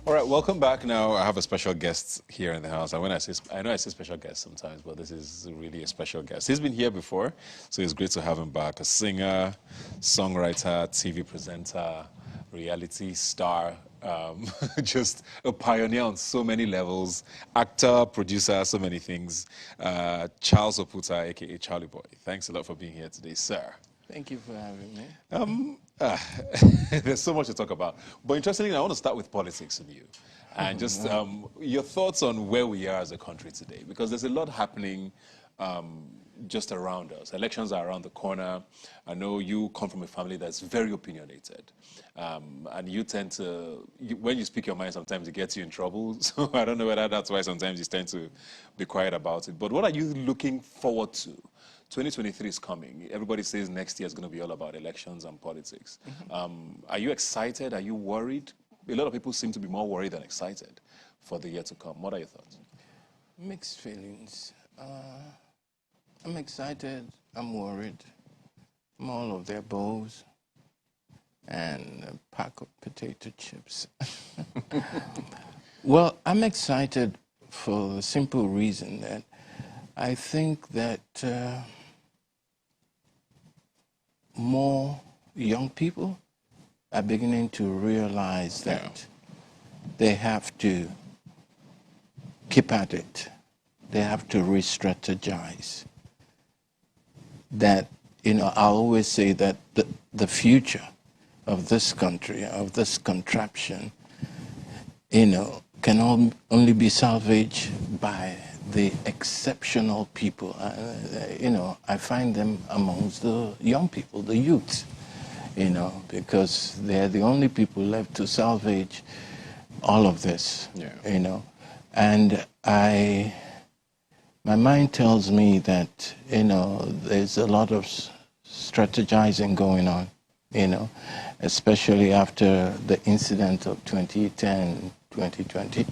All right, welcome back. Now I have a special guest here in the house. And when I know I say special guest sometimes, but this is really a special guest. He's been here before, so it's great to have him back. A singer, songwriter, TV presenter, reality star, just a pioneer on so many levels. Actor, producer, so many things. Charles Oputa, aka Charlie Boy. Thanks a lot for being here today, sir. Thank you for having me. There's so much to talk about. But interestingly, I want to start with politics with you. And just your thoughts on where we are as a country today. Because there's a lot happening just around us. Elections are around the corner. I know you come from a family that's very opinionated. And you tend to, when you speak your mind, sometimes it gets you in trouble. So I don't know whether that's why sometimes you tend to be quiet about it. But what are you looking forward to? 2023 is coming. Everybody says next year is going to be all about elections and politics. Are you excited? Are you worried? A lot of people seem to be more worried than excited for the year to come. What are your thoughts? Mixed feelings. I'm excited. I'm worried. I'm all of their bowls and a pack of potato chips. Well, I'm excited for the simple reason that I think that more young people are beginning to realize that they have to keep at it. They have to re-strategize. That, I always say that the future of this country, of this contraption, can only be salvaged by the exceptional people. I find them amongst the young people, the youth, because they're the only people left to salvage all of this, And my mind tells me that, there's a lot of strategizing going on, especially after the incident of 2010, 2020,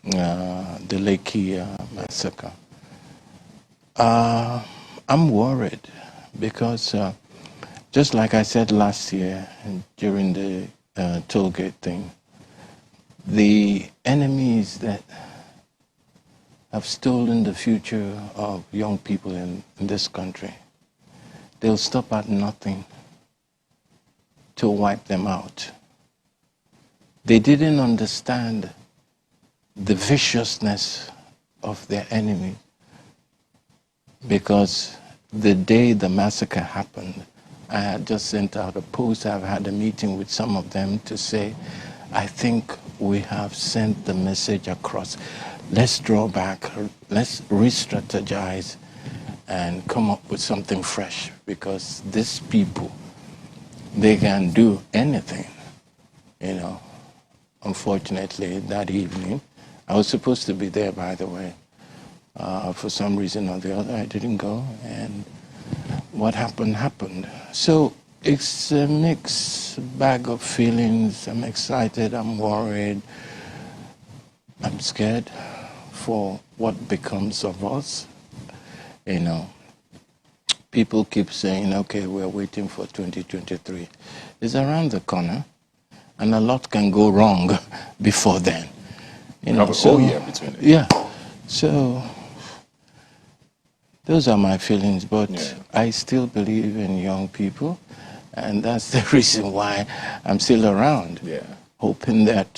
the Lekki massacre. I'm worried because, just like I said last year during the tollgate thing, the enemies that have stolen the future of young people in this country, they'll stop at nothing to wipe them out. They didn't understand the viciousness of their enemy, because the day the massacre happened, I had just sent out a post. I've had a meeting with some of them to say, I think we have sent the message across. Let's draw back, let's re-strategize and come up with something fresh, because these people, they can do anything, Unfortunately, that evening, I was supposed to be there, by the way. For some reason or the other, I didn't go, and what happened, happened. So it's a mixed bag of feelings. I'm excited, I'm worried, I'm scared for what becomes of us. People keep saying, okay, we're waiting for 2023. It's around the corner, and a lot can go wrong before then. Have a whole year between it. Yeah. So those are my feelings, but I still believe in young people, and that's the reason why I'm still around. Hoping that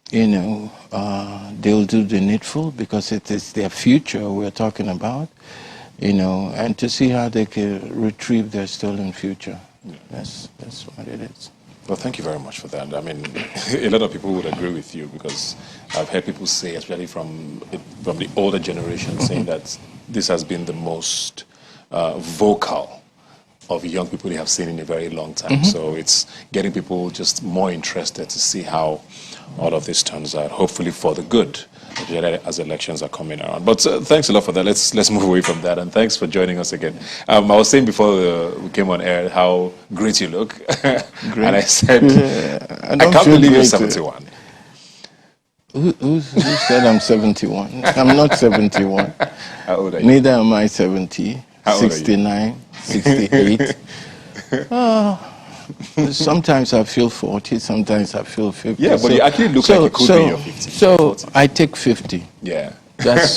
they'll do the needful, because it is their future we're talking about, and to see how they can retrieve their stolen future. That's what it is. Well, thank you very much for that. I mean, a lot of people would agree with you, because I've heard people say, especially from the older generation, saying that this has been the most vocal of young people they have seen in a very long time. So it's getting people just more interested to see how all of this turns out, hopefully for the good, as elections are coming around. But thanks a lot for that. Let's move away from that, and thanks for joining us again. I was saying before we came on air how great you look, and I said, I can't believe you're 71. Who said I'm 71? I'm not 71. How old are you? Neither am I 70, How old 69, 68. Sometimes I feel 40, sometimes I feel 50. Yeah, but you actually look like you could be your 50. So 40. I take 50. Yeah. That's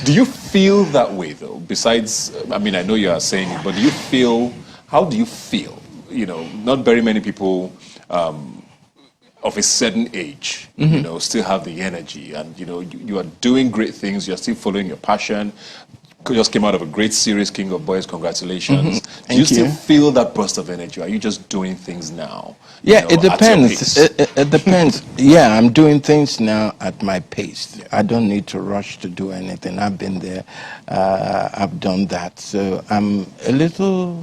Do you feel that way though? Besides, I mean, I know you are saying it, but do you feel, how do you feel? You know, not very many people of a certain age, you know, still have the energy and, you know, you are doing great things, you're still following your passion. You just came out of a great series, King of Boys, congratulations. Do you Thank still you. feel that burst of energy? Are you just doing things now? Yeah, You know, it at your depends. pace? It depends. Yeah, I'm doing things now at my pace. I don't need to rush to do anything. I've been there. I've done that. So I'm a little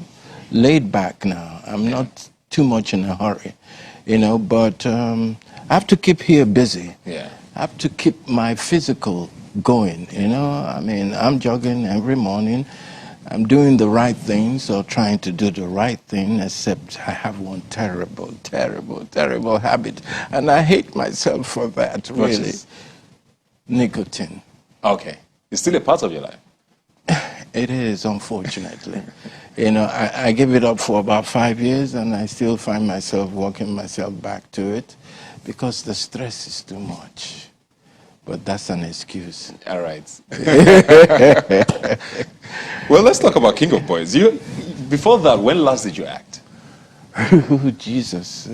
laid back now. I'm not too much in a hurry, you know, but I have to keep here busy. Yeah. I have to keep my physical going, you know. I mean, I'm jogging every morning. I'm doing the right things or trying to do the right thing, except I have one terrible, terrible, terrible habit. And I hate myself for that, Which really. is? Nicotine. Okay. It's still a part of your life. It is, unfortunately. You know, I gave it up for about 5 years, and I still find myself walking myself back to it because the stress is too much. But that's an excuse. All right. Well, let's talk about King of Boys. Before that, when last did you act? Oh, Jesus.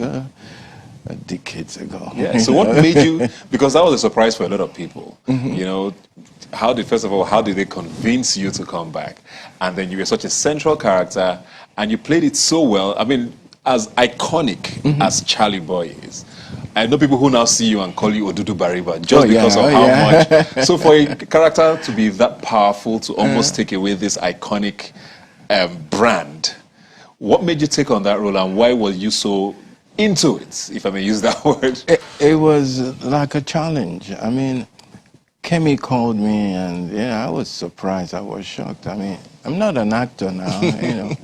Decades ago. Yeah. So what made you? Because that was a surprise for a lot of people. You know, first of all, how did they convince you to come back? And then you were such a central character, and you played it so well. I mean, as iconic as Charlie Boy is. I know people who now see you and call you Odudu Bariba just because of how much. So for a character to be that powerful, to almost take away this iconic brand, what made you take on that role and why were you so into it, if I may use that word? It was like a challenge. I mean, Kemi called me and yeah, I was surprised. I was shocked. I mean, I'm not an actor now, you know.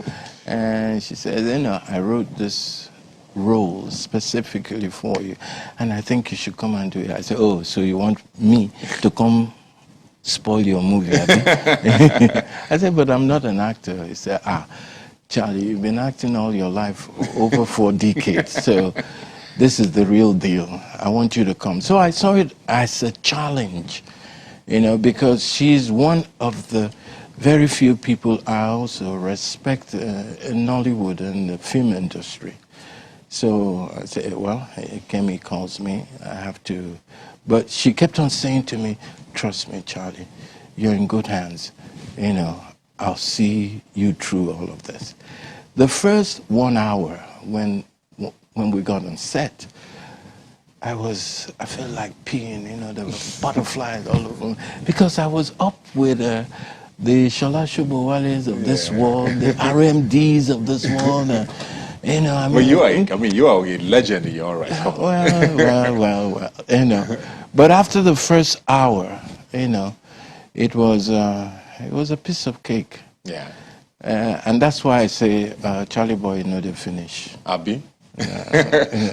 And she said, you know, I wrote this role specifically for you, and I think you should come and do it. I said, oh, so you want me to come spoil your movie? I said, but I'm not an actor. He said, Charlie, you've been acting all your life, over 4 decades, so this is the real deal. I want you to come. So I saw it as a challenge, you know, because she's one of the very few people I also respect in Nollywood and the film industry. So I said, well, Kemi calls me, I have to. But she kept on saying to me, trust me, Charlie, you're in good hands. You know, I'll see you through all of this. The first 1 hour when we got on set, I felt like peeing, you know, there were butterflies all over me, because I was up with the Shola Shobowales of this world, the RMDs of this world. You know, I mean, you are a legend in your own right. Well, you know. But after the first hour, you know, it was a piece of cake. Yeah. And that's why I say Charlie Boy, know the finish. Abi?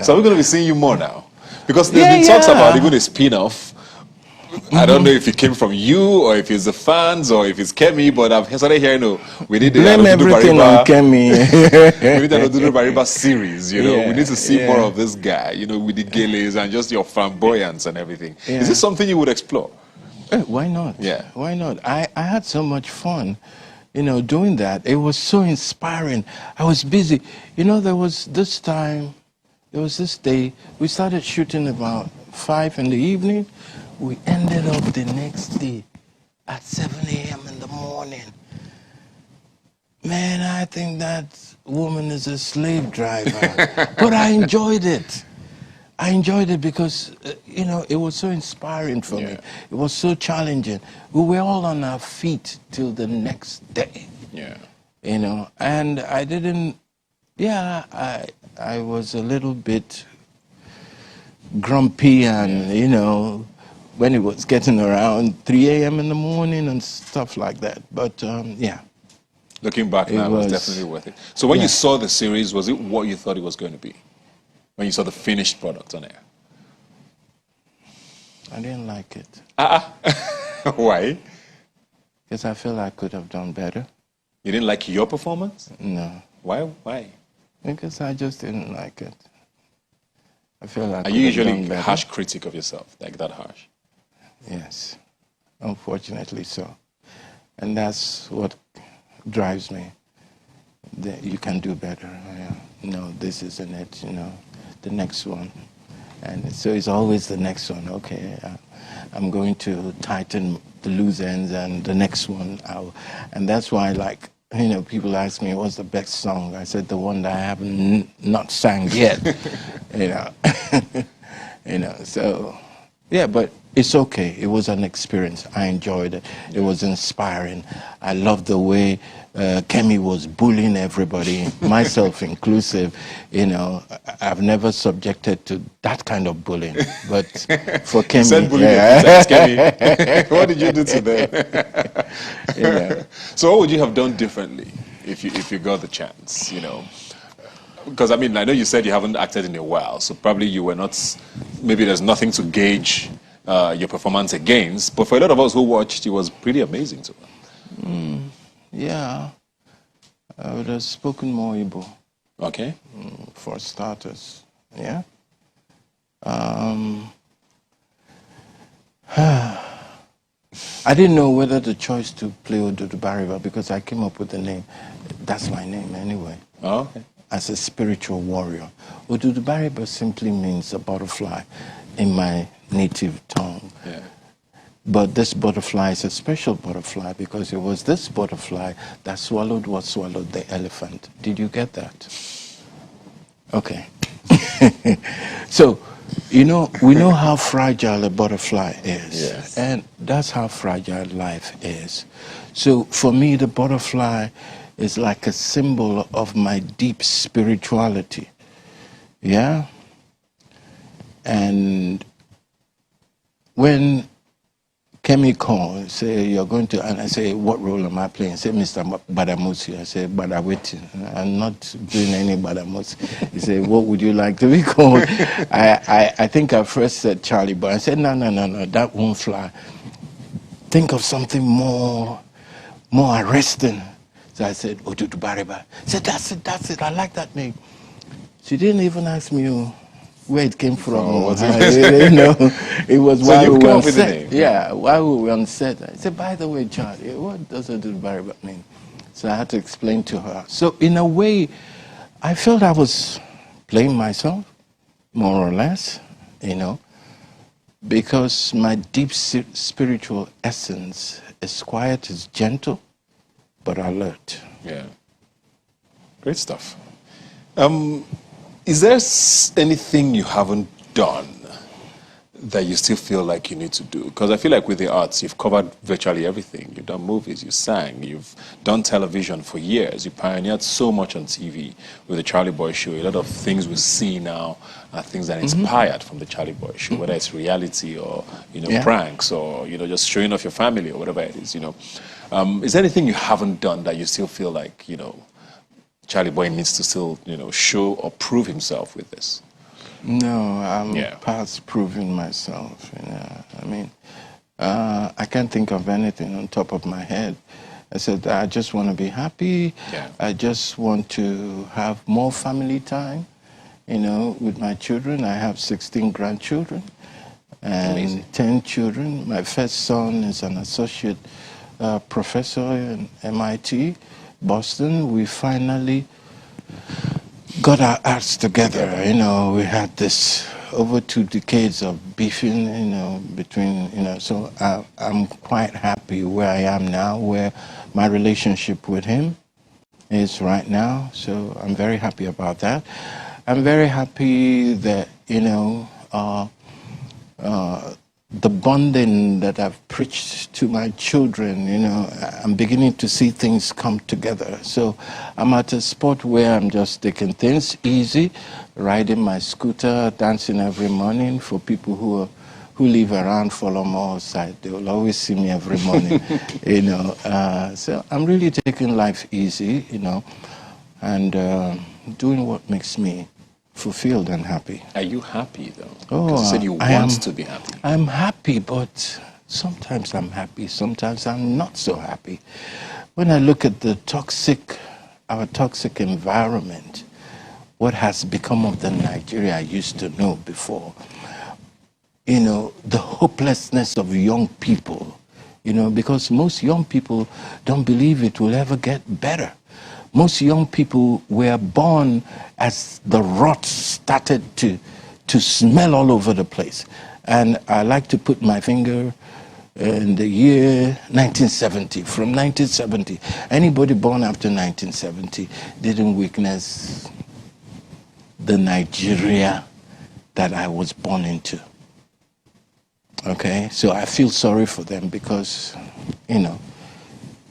So we're going to be seeing you more now. Because there's been talks about even a spin-off. I don't know if it came from you or if it's the fans or if it's Kemi, but I've started hearing, we did Blame everything on Kemi. We need an Odudu Bariba series, you know. We need to see more of this guy, you know, with the galas and just your flamboyance and everything. Is this something you would explore? Why not? Yeah. Why not? I had so much fun, you know, doing that. It was so inspiring. I was busy. You know, there was this day, we started shooting about 5 in the evening. We ended up the next day at 7 a.m. in the morning. Man, I think that woman is a slave driver. But I enjoyed it. I enjoyed it because, you know, it was so inspiring for me. It was so challenging. We were all on our feet till the next day. Yeah. You know, and I didn't, I was a little bit grumpy and, you know, when it was getting around 3 a.m. in the morning and stuff like that. But, yeah. Looking back now, it was definitely worth it. So when you saw the series, was it what you thought it was going to be? When you saw the finished product on air? I didn't like it. Why? Because I feel I could have done better. You didn't like your performance? No. Why? because I just didn't like it. I feel like Are you usually a harsh critic of yourself, like that harsh? Yes, unfortunately so. And that's what drives me. That you can do better. No, this isn't it, the next one. And so it's always the next one. Okay, I'm going to tighten the loose ends and the next one out. And that's why, like, people ask me, what's the best song? I said, the one that I haven't not sang yet. you know, so, yeah, but it's okay. It was an experience. I enjoyed it. It was inspiring. I loved the way Kemi was bullying everybody, myself inclusive. I've never subjected to that kind of bullying. But for Kemi, you said bullying a few times, Kemi. What did you do to them? So what would you have done differently if you got the chance? Because I know you said you haven't acted in a while, so probably you were not. Maybe there's nothing to gauge your performance against. But for a lot of us who watched, it was pretty amazing to us. Yeah, I would have spoken more Igbo. Okay. For starters, yeah. I didn't know whether the choice to play Odudu Bariba, because I came up with the name. That's my name anyway. Oh, okay. As a spiritual warrior. Odudu Bariba simply means a butterfly in my native tongue. Yeah. But this butterfly is a special butterfly because it was this butterfly that swallowed what swallowed the elephant. Did you get that? Okay. So, we know how fragile a butterfly is. Yes. And that's how fragile life is. So for me, the butterfly is like a symbol of my deep spirituality. Yeah? And when Kemi called, say, you're going to, and I say, what role am I playing? Say, Mr. Badamusi. I say, Badaweti. I'm not doing any Badamusi. He said, what would you like to be called? I think I first said Charlie, but I said, no, that won't fly. Think of something more arresting. So I said, Odudu Bariba. He said, that's it, I like that name. She didn't even ask me where it came from. It was so while you we came were on up with set. the name. Yeah, while we were on set. I said, by the way, Charlie, what does Odudu Bariba mean? So I had to explain to her. So in a way, I felt I was playing myself, more or less, because my deep spiritual essence is quiet, is gentle, but alert. Yeah. Great stuff. Is there anything you haven't done that you still feel like you need to do? Because I feel like with the arts, you've covered virtually everything. You've done movies, you sang, you've done television for years. You pioneered so much on TV with the Charlie Boy Show. A lot of things we see now are things that inspired from the Charlie Boy Show, whether it's reality or pranks or just showing off your family or whatever it is. Is there anything you haven't done that you still feel like Charlie Boy needs to still show or prove himself with this? No, I'm past proving myself. I can't think of anything on top of my head. I said, I just want to be happy. Yeah. I just want to have more family time, with my children. I have 16 grandchildren and Amazing. 10 children. My first son is an associate professor in MIT, Boston. We finally got our acts together. We had this over 2 decades of beefing, between, so I'm quite happy where I am now, where my relationship with him is right now. So I'm very happy about that. I'm very happy that, the bonding that I've preached to my children, I'm beginning to see things come together. So I'm at a spot where I'm just taking things easy, riding my scooter, dancing every morning. For people who live around Folomo side, they will always see me every morning, So I'm really taking life easy, and doing what makes me fulfilled and happy. Are you happy though? Oh, Because you said you want to be happy. I'm happy, but sometimes I'm happy, sometimes I'm not so happy. When I look at our toxic environment, what has become of the Nigeria I used to know before. You know, the hopelessness of young people, you know, because most young people don't believe it will ever get better. Most young people were born as the rot started to smell all over the place. And I like to put my finger in the year 1970. From 1970, anybody born after 1970 didn't witness the Nigeria that I was born into. Okay, so I feel sorry for them because, you know,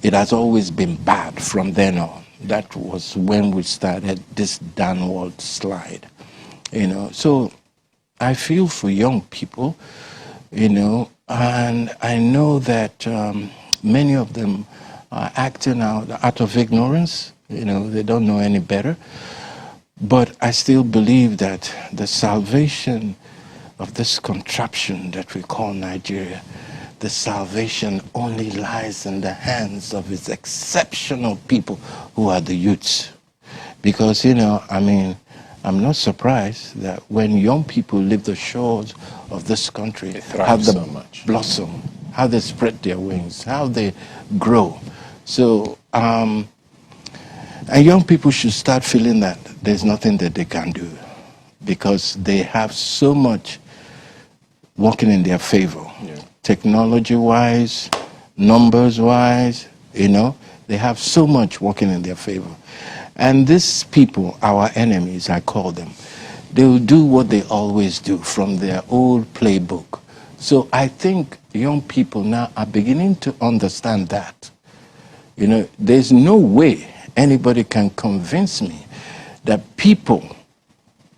it has always been bad from then on. That was when we started this downward slide, you know. So I feel for young people, you know, and I know that many of them are acting out of ignorance, you know, they don't know any better. But I still believe that the salvation of this contraption that we call Nigeria, the salvation only lies in the hands of its exceptional people who are the youths. Because, you know, I mean, I'm not surprised that when young people leave the shores of this country, how they so much. blossom, how they spread their wings, how they grow. So, and young people should start feeling that there's nothing that they can do because they have so much working in their favor. Yeah. Technology-wise, numbers-wise, you know, they have so much working in their favor. And these people, our enemies, I call them, they will do what they always do from their old playbook. So I think young people now are beginning to understand that. You know, there's no way anybody can convince me that people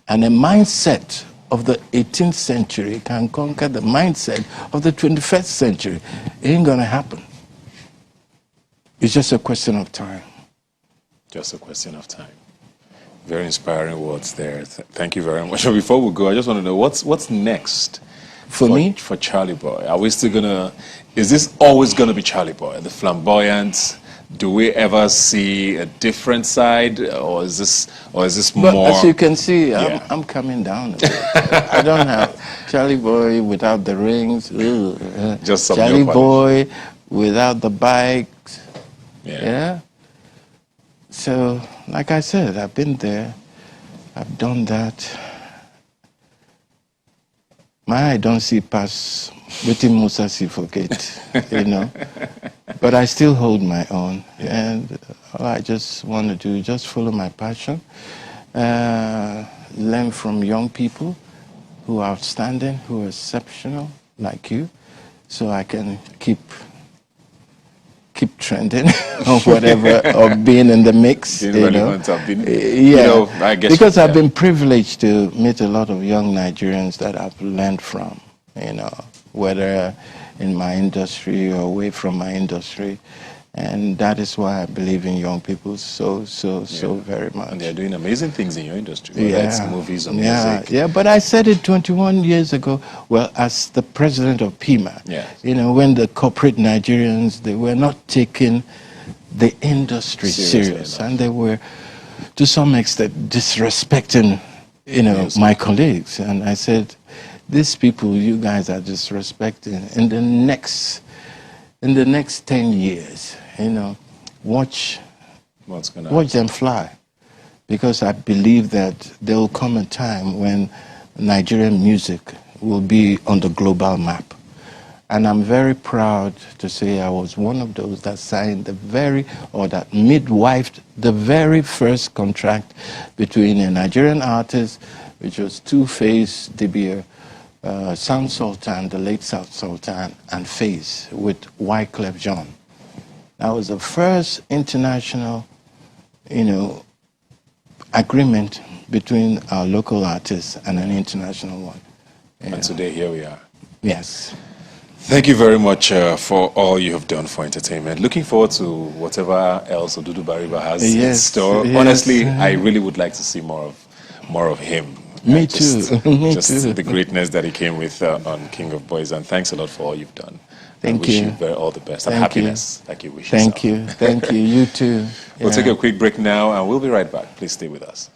and a mindset of the 18th century can conquer the mindset of the 21st century. It ain't gonna happen. It's just a question of time. Just a question of time. Very inspiring words there. Thank you very much. Before we go, I just want to know what's next For me? For Charlie Boy. Are we still gonna? Is this always gonna be Charlie Boy, the flamboyant? Do we ever see a different side, or is this But more? as you can see, Yeah. I'm coming down a bit. I don't have Charlie Boy without the rings. Just some Charlie new Boy without the bikes. Yeah. Yeah. So, like I said, I've been there. I've done that. My eye don't see past waiting Musa see forget, you know. But I still hold my own. And all I just want to do is just follow my passion, learn from young people who are outstanding, who are exceptional, like you, so I can keep trending or whatever, or being in the mix. Being you know. relevant, I've been, Yeah, you know, I guess because I've yeah. been privileged to meet a lot of young Nigerians that I've learned from, you know, whether in my industry or away from my industry. And that is why I believe in young people so very much. And they're doing amazing things in your industry, whether it's movies or music. Yeah, but I said it 21 years ago, well, as the president of PIMA, Yes. you know, when the corporate Nigerians, they were not taking the industry serious, and they were, to some extent, disrespecting, you know, my colleagues. And I said, these people you guys are disrespecting, in the next 10 years, you know, watch them fly. Because I believe that there will come a time when Nigerian music will be on the global map. And I'm very proud to say I was one of those that signed that midwifed the very first contract between a Nigerian artist, which was Two-Face, Dibia, Sound Sultan, the late South Sultan, and Face with Wyclef Jean. That was the first international, you know, agreement between our local artists and an international one. And today, here we are. Yes. Thank you very much for all you have done for entertainment. Looking forward to whatever else Odudu Bariba has in store. Yes. Honestly, I really would like to see more of him. Me too. Me just too. the greatness that he came with on King of Boys. And thanks a lot for all you've done. Thank I wish you. you all the best and Thank happiness like you wish Thank yourself. you. Thank you. You too. We'll take a quick break now and we'll be right back. Please stay with us.